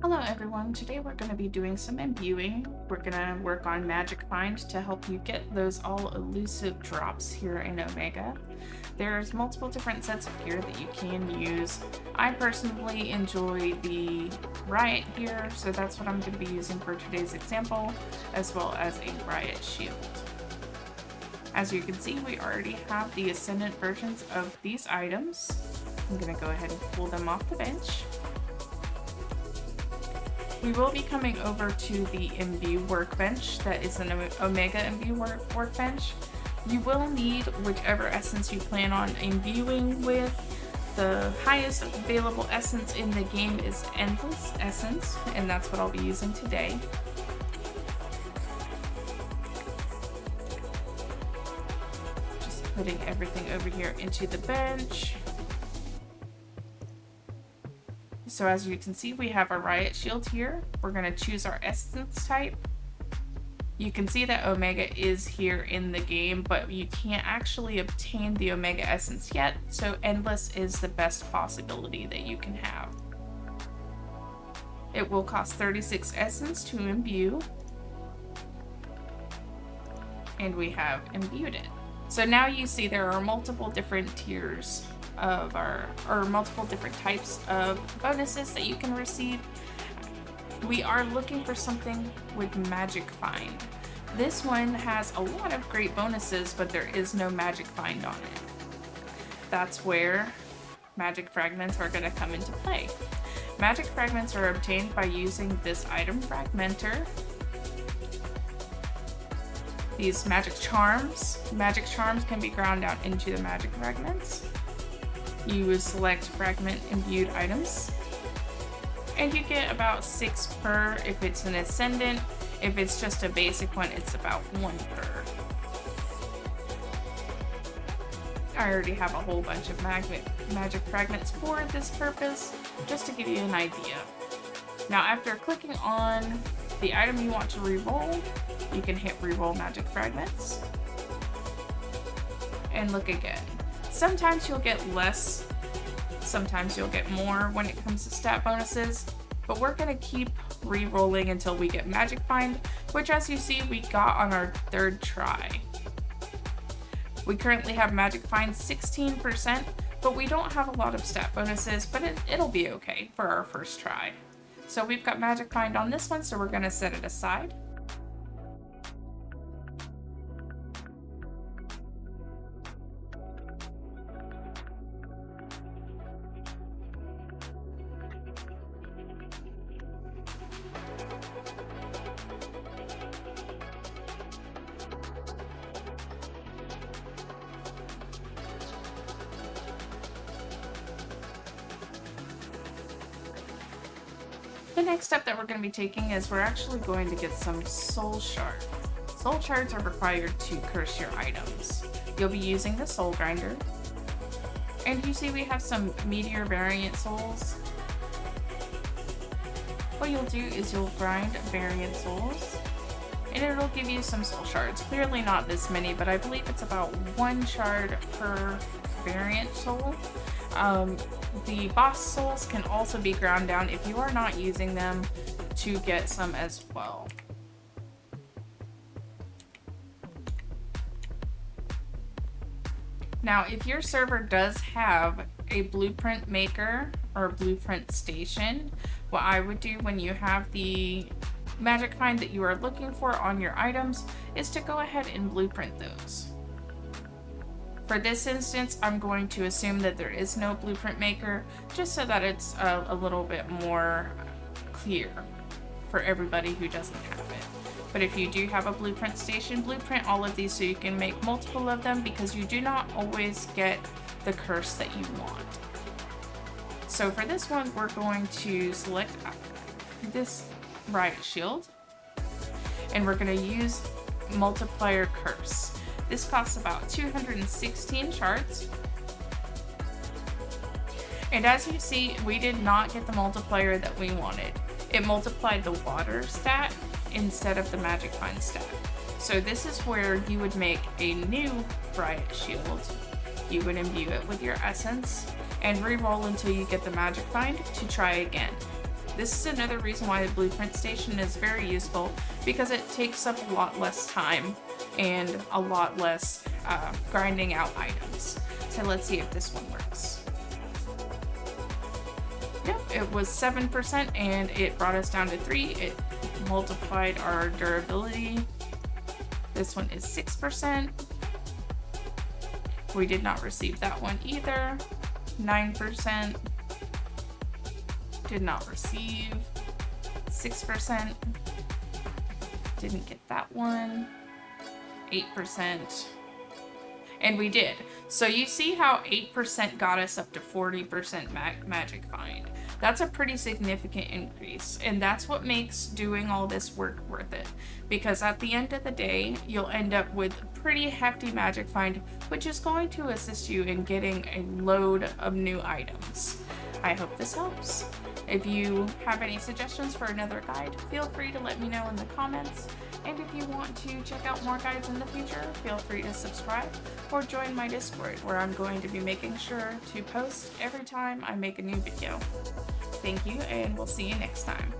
Hello everyone, today we're going to be doing some imbuing. We're going to work on Magic Find to help you get those all elusive drops here in Omega. There's multiple different sets of gear that you can use. I personally enjoy the Riot gear, so that's what I'm going to be using for today's example, as well as a Riot shield. As you can see, we already have the Ascendant versions of these items. I'm going to go ahead and pull them off the bench. We will be coming over to the Imbue workbench. That is an Omega Imbue workbench. You will need whichever essence you plan on imbuing with. The highest available essence in the game is Endless Essence, and that's what I'll be using today. Just putting everything over here into the bench. So as you can see, we have our Riot shield here. We're going to choose our essence type. You can see that Omega is here in the game, but you can't actually obtain the Omega essence yet, so Endless is the best possibility that you can have. It will cost 36 essence to imbue, and we have imbued it. So now you see there are multiple different tiers of multiple different types of bonuses that you can receive. We are looking for something with Magic Find. This one has a lot of great bonuses, but there is no Magic Find on it. That's where Magic Fragments are going to come into play. Magic Fragments are obtained by using this item fragmenter. These Magic Charms can be ground out into the Magic Fragments. You select fragment imbued items, and you get about 6 per if it's an ascendant. If it's just a basic one, it's about 1 per. I already have a whole bunch of magic fragments for this purpose, just to give you an idea. Now, after clicking on the item you want to reroll, you can hit reroll magic fragments and look again. Sometimes you'll get less, sometimes you'll get more when it comes to stat bonuses, but we're going to keep re-rolling until we get Magic Find, which as you see we got on our 3rd try. We currently have Magic Find 16%, but we don't have a lot of stat bonuses, but it'll be okay for our 1st try. So we've got Magic Find on this one, so we're going to set it aside. The next step that we're going to be taking is we're actually going to get some soul shards. Soul shards are required to curse your items. You'll be using the soul grinder. And you see we have some meteor variant souls. What you'll do is you'll grind variant souls, and it'll give you some soul shards. Clearly not this many, but I believe it's about 1 shard per variant soul. The boss souls can also be ground down if you are not using them to get some as well. Now, if your server does have a blueprint maker or blueprint station, what I would do when you have the Magic Find that you are looking for on your items is to go ahead and blueprint those. For this instance, I'm going to assume that there is no blueprint maker, just so that it's a little bit more clear for everybody who doesn't have it. But if you do have a blueprint station, blueprint all of these so you can make multiple of them, because you do not always get the curse that you want. So for this one, we're going to select this Riot shield, and we're going to use multiplier curse. This costs about 216 shards. And as you see, we did not get the multiplier that we wanted. It multiplied the water stat instead of the Magic Find stat. So this is where you would make a new Riot shield. You would imbue it with your essence and re-roll until you get the Magic Find to try again. This is another reason why the blueprint station is very useful, because it takes up a lot less time and a lot less grinding out items. So let's see if this one works. Yep, it was 7% and it brought us down to 3. It multiplied our durability. This one is 6%. We did not receive that one either. 9%. Did not receive. 6%. Didn't get that one. 8%. And we did. So you see how 8% got us up to 40% magic find. That's a pretty significant increase, and that's what makes doing all this work worth it. Because at the end of the day, you'll end up with a pretty hefty magic find, which is going to assist you in getting a load of new items. I hope this helps. If you have any suggestions for another guide, feel free to let me know in the comments. And if you want to check out more guides in the future, feel free to subscribe or join my Discord, where I'm going to be making sure to post every time I make a new video. Thank you, and we'll see you next time.